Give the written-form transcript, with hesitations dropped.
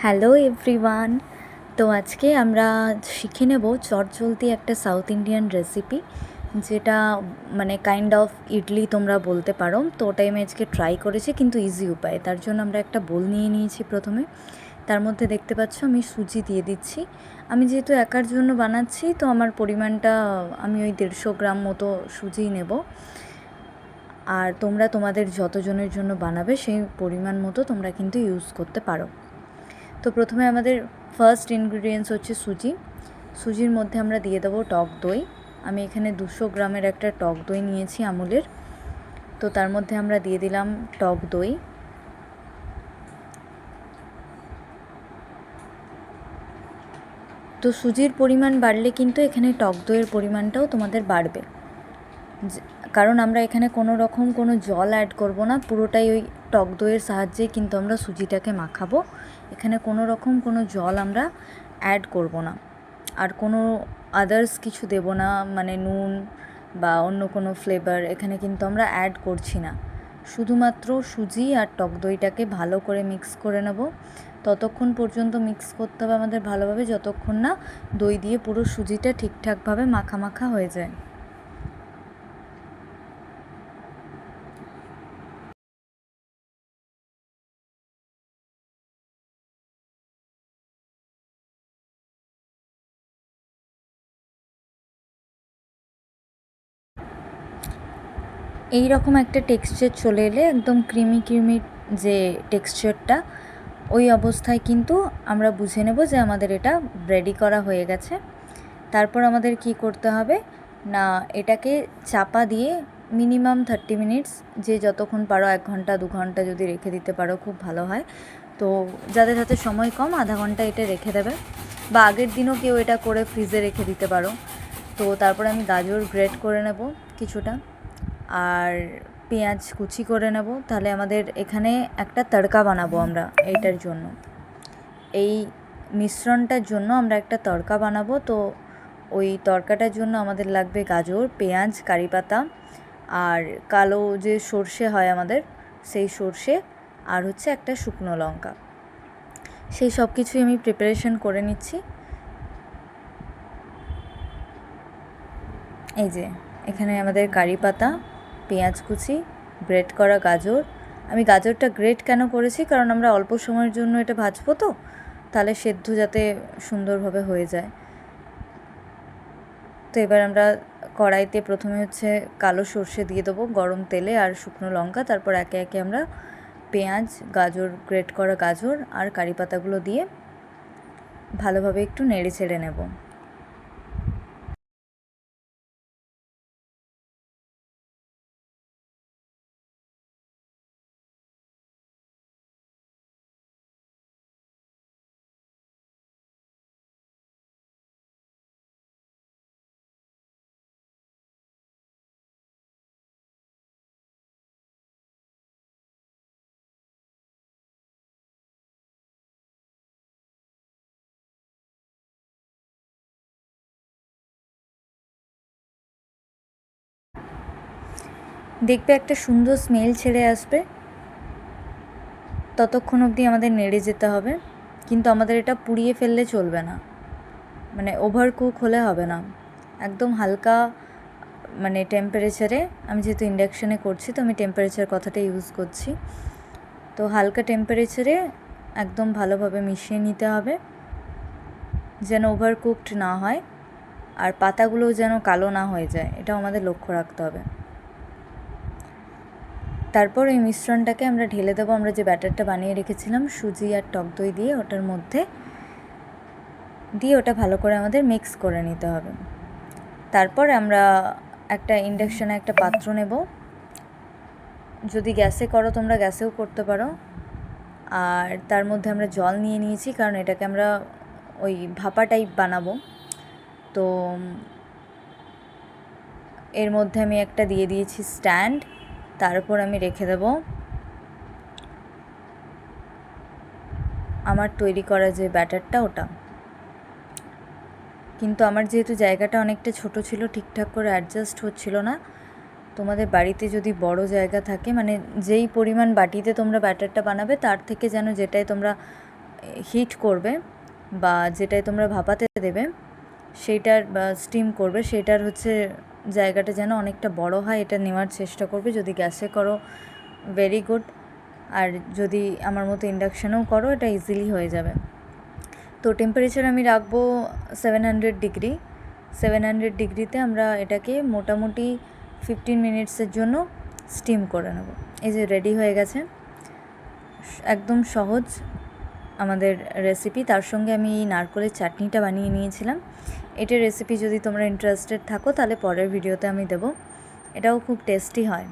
Hello everyone. তো আজকে আমরা শিখে নেব চটজলদি একটা সাউথ ইন্ডিয়ান রেসিপি, যেটা মানে কাইন্ড অফ ইডলি তোমরা বলতে পারো। তো ওটাই আমি আজকে ট্রাই করেছি, কিন্তু ইজি উপায়। তার জন্য আমরা একটা বোল নিয়ে নিয়েছি প্রথমে। তার মধ্যে দেখতে পাচ্ছ আমি সুজি দিয়ে দিচ্ছি। আমি যেহেতু একার জন্য বানাচ্ছি, তো আমার পরিমাণটা আমি ওই 150 গ্রাম মতো সুজি নেব। আর তোমরা তোমাদের যতজনের জন্য বানাবে সেই পরিমাণ মতো তোমরা কিন্তু ইউজ করতে পারো। তো প্রথমে আমাদের ফার্স্ট ইনগ্রিডিয়েন্টস হচ্ছে সুজি। সুজির মধ্যে আমরা দিয়ে দেবো টক দই। আমি এখানে 200 গ্রামের একটা টক দই নিয়েছি আমুলের। তো তার মধ্যে আমরা দিয়ে দিলাম টক দই। তো সুজির পরিমাণ বাড়লে কিন্তু এখানে টক দইয়ের পরিমাণটাও তোমাদের বাড়বে, কারণ আমরা এখানে কোনো জল অ্যাড করব না। পুরোটাই ওই টক দইয়ের সাহায্যে কিন্তু আমরা সুজিটাকে মাখাবো। এখানে কোনো জল আমরা অ্যাড করব না, আর কোনো আদার্স কিছু দেব না, মানে নুন বা অন্য কোনো ফ্লেভার এখানে কিন্তু আমরা অ্যাড করছি না। শুধুমাত্র সুজি আর টক দইটাকে ভালো করে মিক্স করে নেব। ততক্ষণ পর্যন্ত মিক্স করতে হবে আমাদের ভালোভাবে, যতক্ষণ না দই দিয়ে পুরো সুজিটা ঠিকঠাকভাবে মাখা মাখা হয়ে যায়। এই রকম একটা টেক্সচার চলে এলে, একদম ক্রিমি যে টেক্সচারটা, ওই অবস্থায় কিন্তু আমরা বুঝে নেব যে আমাদের এটা রেডি করা হয়ে গেছে। তারপর আমাদের কি করতে হবে না, এটাকে চাপা দিয়ে মিনিমাম 30 মিনিটস, যে যতক্ষণ পারো, 1 ঘন্টা 2 ঘন্টা যদি রেখে দিতে পারো খুব ভালো হয়। তো যাদের হাতে সময় কম, আধা ঘন্টা এটা রেখে দেবে, বা আগের দিনও কেউ এটা করে ফ্রিজে রেখে দিতে পারো। তো তারপরে আমি গাজর গ্রেট করে নেব কিছুটা, আর পেঁয়াজ কুচি করে নেব। তাহলে আমাদের এখানে একটা তড়কা বানাবো আমরা এইটার জন্য, এই মিশ্রণটার জন্য আমরা একটা তড়কা বানাবো। তো ওই তড়কাটার জন্য আমাদের লাগবে গাজর, পেঁয়াজ, কারি পাতা, আর কালো যে সর্ষে হয় আমাদের, সেই সর্ষে, আর হচ্ছে একটা শুকনো লঙ্কা। সেই সব কিছুই আমি প্রিপারেশন করে নিচ্ছি। এই যে এখানে আমাদের কারি পাতা, পেঁয়াজ কুচি, গ্রেট করা গাজর। আমি গাজরটা গ্রেট কেন করেছি, কারণ আমরা অল্প সময়ের জন্য এটা ভাজবো, তো তাহলে সেদ্ধ যাতে সুন্দরভাবে হয়ে যায়। তো এবার আমরা কড়াইতে প্রথমে হচ্ছে কালো সর্ষে দিয়ে দেবো গরম তেলে, আর শুকনো লঙ্কা। তারপর একে একে আমরা পেঁয়াজ, গাজর, গ্রেট করা গাজর আর কারি পাতাগুলো দিয়ে ভালোভাবে একটু নেড়ে ছেড়ে নেব। দেখবে একটা সুন্দর স্মেল ছেড়ে আসবে, ততক্ষণ অবধি আমাদের নেড়ে যেতে হবে। কিন্তু আমাদের এটা পুড়িয়ে ফেললে চলবে না, মানে ওভার কুক হলে হবে না। একদম হালকা মানে টেম্পারেচারে, আমি যেহেতু ইন্ডাকশানে করছি তো আমি টেম্পারেচার কথাটা ইউজ করছি। তো হালকা টেম্পারেচারে একদম ভালোভাবে মিশিয়ে নিতে হবে, যেন ওভার কুকড না হয়, আর পাতাগুলোও যেন কালো না হয়ে যায়, এটাও আমাদের লক্ষ্য রাখতে হবে। তারপর এই মিশ্রণটাকে আমরা ঢেলে দেবো, আমরা যে ব্যাটারটা বানিয়ে রেখেছিলাম সুজি আর টক দই দিয়ে, ওটার মধ্যে দিয়ে ওটা ভালো করে আমাদের মিক্স করে নিতে হবে। তারপর আমরা একটা ইন্ডাকশানে একটা পাত্র নেব, যদি গ্যাসে করো তোমরা গ্যাসেও করতে পারো। আর তার মধ্যে আমরা জল নিয়ে নিয়েছি, কারণ এটাকে আমরা ওই ভাপা টাইপ বানাবো। তো এর মধ্যে আমি একটা দিয়ে দিয়েছি স্ট্যান্ড, তার উপর আমি রেখে দেব আমার তৈরি করা যে ব্যাটারটা, ওটা। কিন্তু আমার যেহেতু জায়গাটা অনেকটা ছোট ছিল, ঠিকঠাক করে অ্যাডজাস্ট হচ্ছিল না। তোমাদের বাড়িতে যদি বড় জায়গা থাকে, মানে যেই পরিমাণ বাটিতে তোমরা ব্যাটারটা বানাবে তার থেকে যেন যেটাই তোমরা হিট করবে বা যেটায় তোমরা ভাপাতে দেবে সেইটার বা স্টিম করবে সেইটার হচ্ছে জায়গাটা যেন অনেকটা বড় হয়, এটা নেওয়ার চেষ্টা করবে। যদি গ্যাসে করো ভেরি গুড, আর যদি আমার মতো ইন্ডাকশানেও করো এটা ইজিলি হয়ে যাবে। তো টেম্পারেচার আমি রাখবো 700 ডিগ্রি। 700 ডিগ্রিতে আমরা এটাকে মোটামুটি 15 মিনিটসের জন্য স্টিম করে নেব। এই যে রেডি হয়ে গেছে, একদম সহজ আমাদের রেসিপি। তার সঙ্গে আমি এই নারকেলের চাটনিটা বানিয়ে নিয়েছিলাম। এটার রেসিপি যদি তোমরা ইন্টারেস্টেড থাকো তাহলে পরের ভিডিওতে আমি দেবো। এটাও খুব টেস্টি হয়।